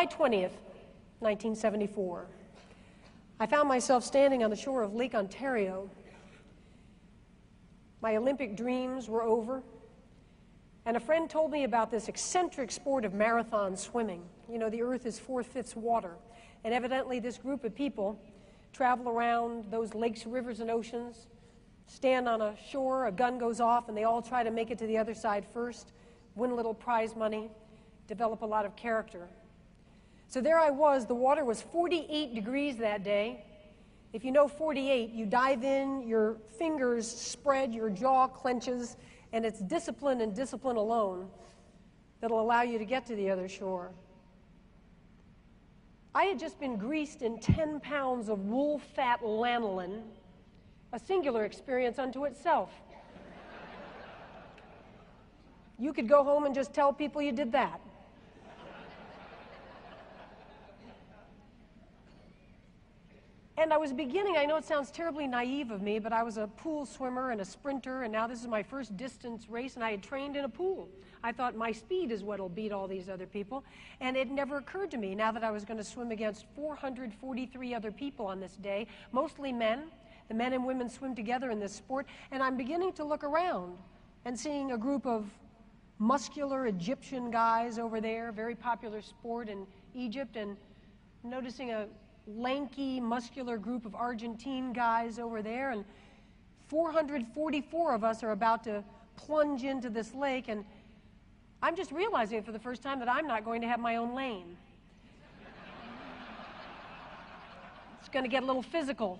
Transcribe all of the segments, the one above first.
July 20th, 1974. I found myself standing on the shore of Lake Ontario. My Olympic dreams were over, and a friend told me about this eccentric sport of marathon swimming. You know, the earth is 4/5 water, and evidently this group of people travel around those lakes, rivers, and oceans, stand on a shore, a gun goes off, and they all try to make it to the other side first, win a little prize money, develop a lot of character. So there I was. The water was 48 degrees that day. If you know 48, you dive in, your fingers spread, your jaw clenches, and it's discipline and discipline alone that'll allow you to get to the other shore. I had just been greased in 10 pounds of wool fat lanolin, a singular experience unto itself. You could go home and just tell people you did that. And I was beginning, I know it sounds terribly naive of me, but I was a pool swimmer and a sprinter, and now this is my first distance race, and I had trained in a pool. I thought my speed is what'll beat all these other people, and it never occurred to me now that I was going to swim against 443 other people on this day, mostly men. The men and women swim together in this sport, and I'm beginning to look around and seeing a group of muscular Egyptian guys over there, very popular sport in Egypt, and noticing a lanky, muscular group of Argentine guys over there, and 444 of us are about to plunge into this lake, and I'm just realizing for the first time that I'm not going to have my own lane. It's going to get a little physical.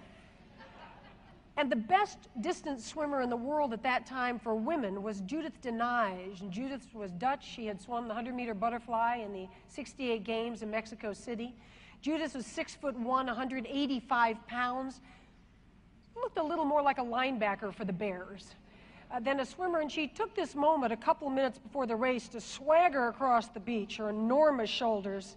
And the best distance swimmer in the world at that time for women was Judith de Nyad. And Judith was Dutch. She had swum the 100-meter butterfly in the 68 games in Mexico City. Judith was 6'1", 185 pounds. Looked a little more like a linebacker for the Bears than a swimmer, and she took this moment a couple minutes before the race to swagger across the beach, her enormous shoulders,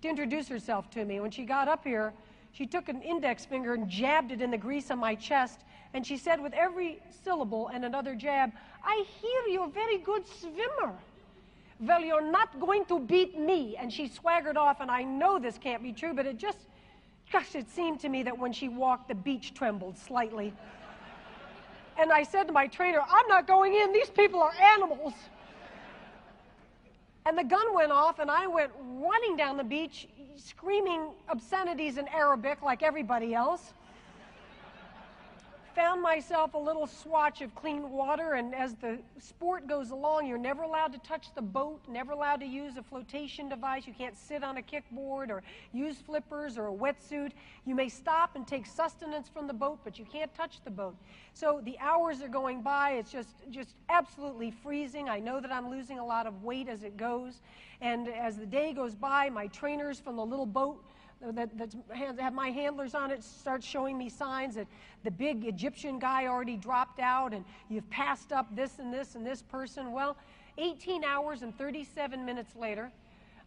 to introduce herself to me. When she got up here, she took an index finger and jabbed it in the grease on my chest, and she said with every syllable and another jab, "I hear you're a very good swimmer. Well, you're not going to beat me." And she swaggered off, and I know this can't be true, but it just, gosh, it seemed to me that when she walked, the beach trembled slightly. And I said to my trainer, "I'm not going in. These people are animals." And the gun went off, and I went running down the beach, screaming obscenities in Arabic like everybody else. Found myself a little swatch of clean water, and as the sport goes along, you're never allowed to touch the boat, never allowed to use a flotation device. You can't sit on a kickboard or use flippers or a wetsuit. You may stop and take sustenance from the boat, but you can't touch the boat. So the hours are going by. It's just absolutely freezing. I know that I'm losing a lot of weight as it goes. And as the day goes by, my trainers from the little boat that have my handlers on it start showing me signs that the big Egyptian guy already dropped out, and you've passed up this and this and this person. Well, 18 hours and 37 minutes later,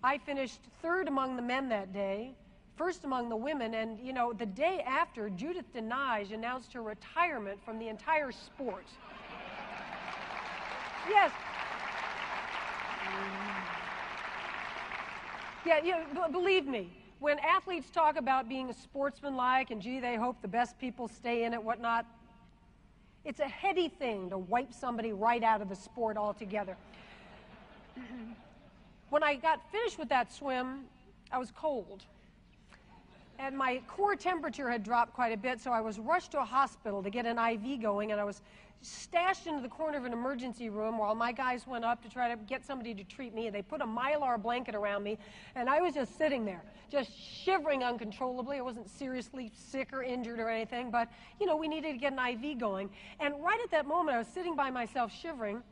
I finished third among the men that day, first among the women, and you know, the day after, Judith de Nyad announced her retirement from the entire sport. Yes. Yeah, believe me. When athletes talk about being sportsmanlike and, gee, they hope the best people stay in it, whatnot, it's a heady thing to wipe somebody right out of the sport altogether. When I got finished with that swim, I was cold. And my core temperature had dropped quite a bit, so I was rushed to a hospital to get an IV going, and I was stashed into the corner of an emergency room while my guys went up to try to get somebody to treat me. They put a Mylar blanket around me, and I was just sitting there, just shivering uncontrollably. I wasn't seriously sick or injured or anything, but, you know, we needed to get an IV going. And right at that moment, I was sitting by myself shivering.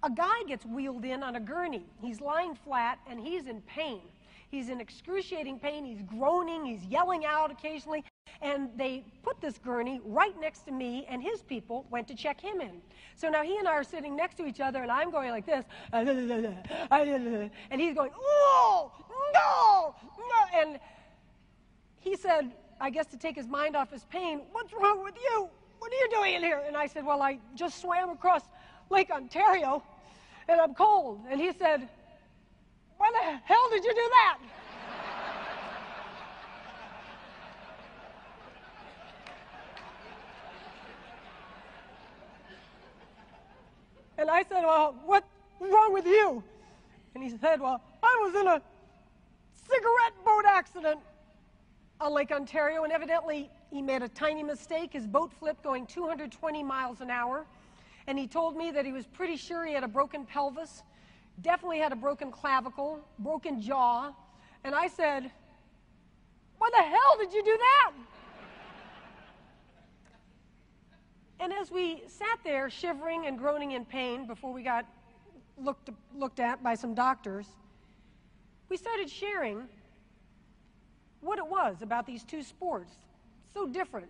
A guy gets wheeled in on a gurney. He's lying flat, and he's in pain. He's in excruciating pain. He's groaning. He's yelling out occasionally. And they put this gurney right next to me, and his people went to check him in. So now he and I are sitting next to each other, and I'm going like this. And he's going, "Oh, no, no." And he said, I guess to take his mind off his pain, "What's wrong with you? What are you doing in here?" And I said, "Well, I just swam across Lake Ontario, and I'm cold." And he said, "Why the hell did you do that?" And I said, well, what's wrong with you? And he said, well, I was in a cigarette boat accident on Lake Ontario, and evidently he made a tiny mistake. His boat flipped going 220 miles an hour, and he told me that he was pretty sure he had a broken pelvis, definitely had a broken clavicle, broken jaw. And I said, why the hell did you do that? And as we sat there shivering and groaning in pain before we got looked at by some doctors, we started sharing what it was about these two sports, so different,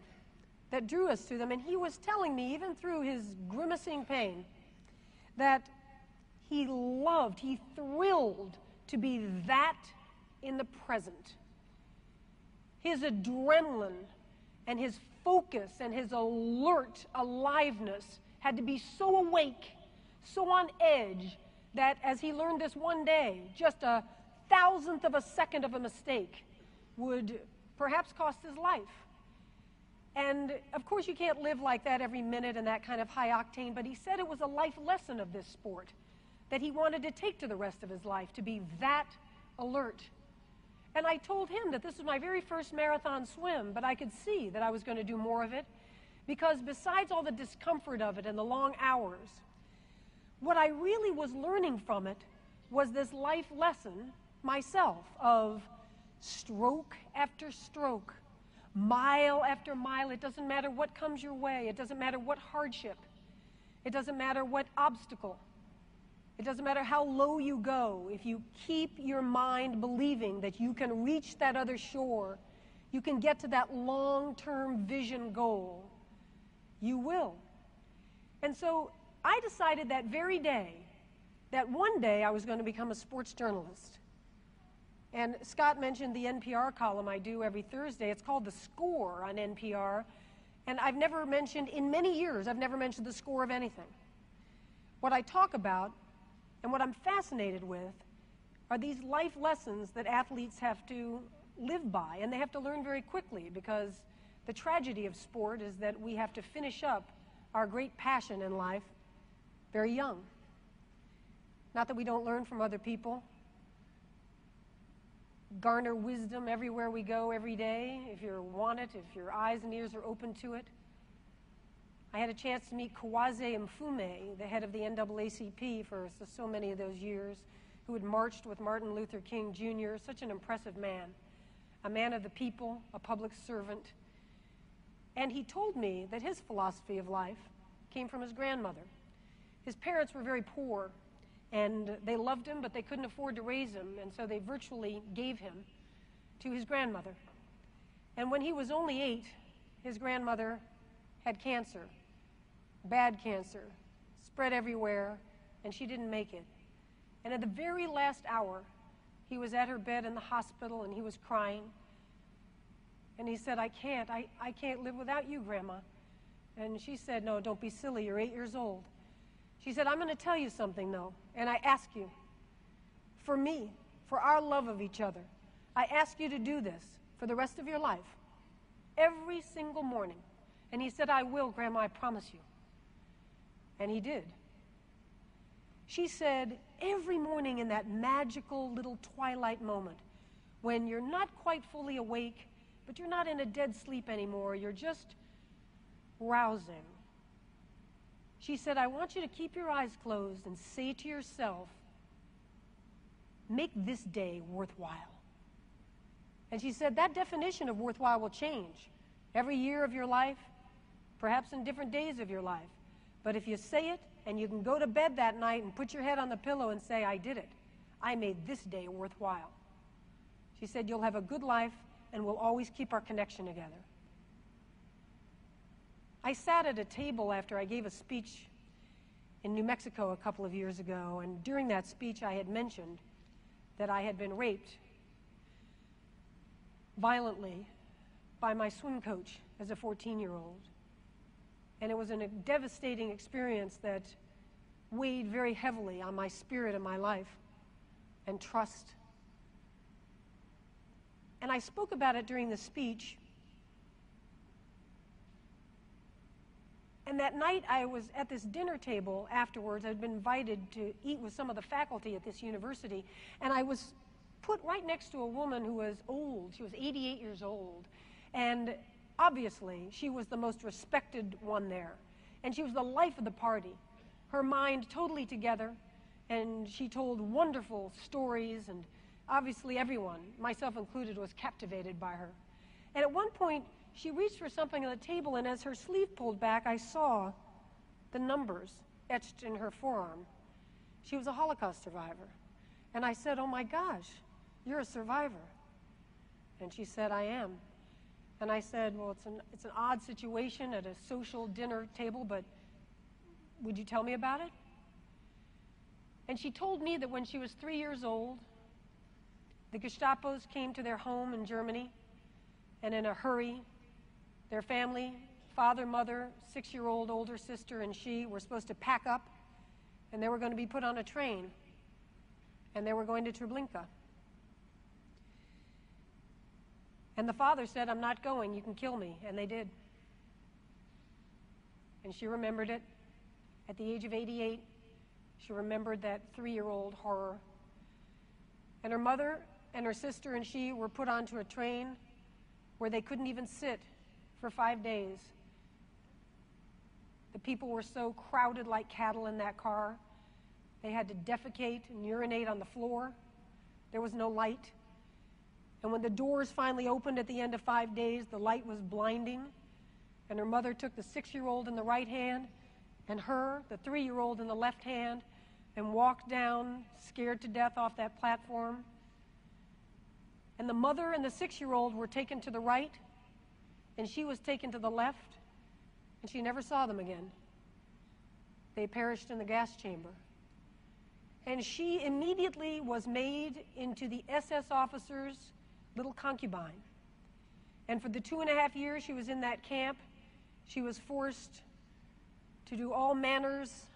that drew us to them. And he was telling me, even through his grimacing pain, that he loved, he thrilled to be that in the present. His adrenaline and his focus and his alert aliveness had to be so awake, so on edge, that as he learned this one day, just a thousandth of a second of a mistake would perhaps cost his life. And of course you can't live like that every minute in that kind of high octane, but he said it was a life lesson of this sport that he wanted to take to the rest of his life, to be that alert. And I told him that this was my very first marathon swim, but I could see that I was going to do more of it, because besides all the discomfort of it and the long hours, what I really was learning from it was this life lesson myself of stroke after stroke, mile after mile. It doesn't matter what comes your way. It doesn't matter what hardship. It doesn't matter what obstacle. It doesn't matter how low you go. If you keep your mind believing that you can reach that other shore, you can get to that long-term vision goal, you will. And so I decided that very day that one day I was going to become a sports journalist. And Scott mentioned the NPR column I do every Thursday. It's called The Score on NPR. And I've never mentioned, in many years, I've never mentioned the score of anything. What I talk about and what I'm fascinated with are these life lessons that athletes have to live by, and they have to learn very quickly, because the tragedy of sport is that we have to finish up our great passion in life very young. Not that we don't learn from other people, garner wisdom everywhere we go every day, if you want it, if your eyes and ears are open to it. I had a chance to meet Kawase Mfume, the head of the NAACP for so many of those years, who had marched with Martin Luther King Jr., such an impressive man, a man of the people, a public servant. And he told me that his philosophy of life came from his grandmother. His parents were very poor, and they loved him, but they couldn't afford to raise him, and so they virtually gave him to his grandmother. And when he was only 8, his grandmother had cancer, bad cancer, spread everywhere, and she didn't make it. And at the very last hour, he was at her bed in the hospital, and he was crying. And he said, I can't live without you, Grandma. And she said, no, don't be silly, you're 8 years old. She said, I'm going to tell you something, though, and I ask you, for me, for our love of each other, I ask you to do this for the rest of your life, every single morning. And he said, I will, Grandma, I promise you. And he did. She said, every morning in that magical little twilight moment, when you're not quite fully awake, but you're not in a dead sleep anymore, you're just rousing. She said, I want you to keep your eyes closed and say to yourself, make this day worthwhile. And she said, that definition of worthwhile will change every year of your life, perhaps in different days of your life. But if you say it, and you can go to bed that night and put your head on the pillow and say, I did it. I made this day worthwhile. She said, you'll have a good life, and we'll always keep our connection together. I sat at a table after I gave a speech in New Mexico a couple of years ago, and during that speech I had mentioned that I had been raped violently by my swim coach as a 14-year-old. And it was a devastating experience that weighed very heavily on my spirit and my life and trust. And I spoke about it during the speech. And that night I was at this dinner table afterwards. I'd been invited to eat with some of the faculty at this university, and I was put right next to a woman who was old. She was 88 years old, and obviously she was the most respected one there, and she was the life of the party. Her mind totally together, and she told wonderful stories, and obviously everyone, myself included, was captivated by her. And at one point, she reached for something on the table, and as her sleeve pulled back, I saw the numbers etched in her forearm. She was a Holocaust survivor. And I said, "Oh my gosh, you're a survivor." And she said, "I am." And I said, "Well, it's an odd situation at a social dinner table, but would you tell me about it?" And she told me that when she was 3 years old, the Gestapos came to their home in Germany, and in a hurry, their family, father, mother, 6-year-old older sister, and she were supposed to pack up, and they were going to be put on a train, and they were going to Treblinka. And the father said, "I'm not going, you can kill me," and they did. And she remembered it. At the age of 88, she remembered that 3-year-old horror. And her mother and her sister and she were put onto a train where they couldn't even sit for 5 days. The people were so crowded like cattle in that car. They had to defecate and urinate on the floor. There was no light. And when the doors finally opened at the end of 5 days, the light was blinding. And her mother took the 6-year-old in the right hand and her, the 3-year-old, in the left hand, and walked down, scared to death, off that platform. And the mother and the 6-year-old were taken to the right, and she was taken to the left, and she never saw them again. They perished in the gas chamber. And she immediately was made into the SS officer's little concubine. And for the 2.5 years she was in that camp, she was forced to do all manners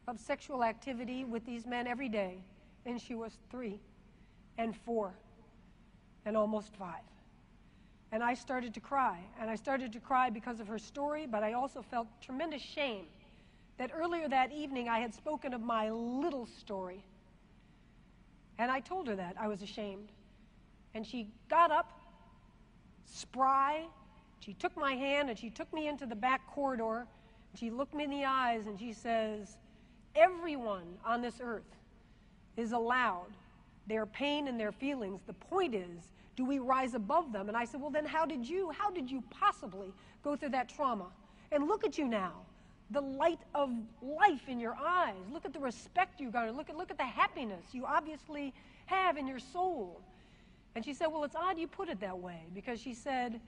of sexual activity with these men every day. And she was 3 and 4 and almost 5. And I started to cry. And I started to cry because of her story, but I also felt tremendous shame that earlier that evening I had spoken of my little story. And I told her that I was ashamed. And she got up, spry. She took my hand and she took me into the back corridor. She looked me in the eyes and she says, "Everyone on this earth is allowed their pain and their feelings. The point is, do we rise above them?" And I said, "Well, then how did you possibly go through that trauma? And look at you now, the light of life in your eyes. Look at the respect you got. Look at the happiness you obviously have in your soul." And she said, "Well, it's odd you put it that way," because she said,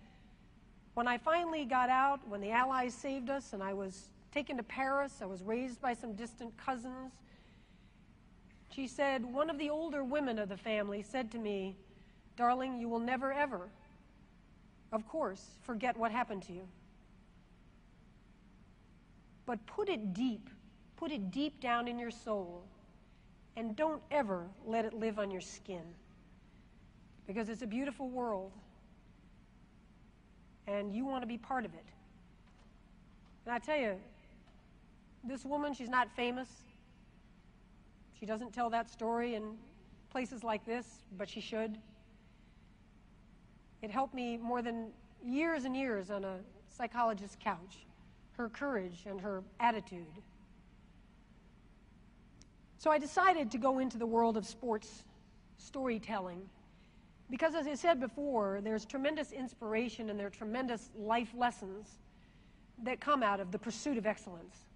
when I finally got out, when the Allies saved us and I was taken to Paris, I was raised by some distant cousins, she said, one of the older women of the family said to me, "Darling, you will never ever, of course, forget what happened to you. But put it deep down in your soul, and don't ever let it live on your skin. Because it's a beautiful world, and you want to be part of it." And I tell you, this woman, she's not famous. She doesn't tell that story in places like this, but she should. It helped me more than years and years on a psychologist's couch, her courage and her attitude. So I decided to go into the world of sports storytelling because, as I said before, there's tremendous inspiration and there are tremendous life lessons that come out of the pursuit of excellence.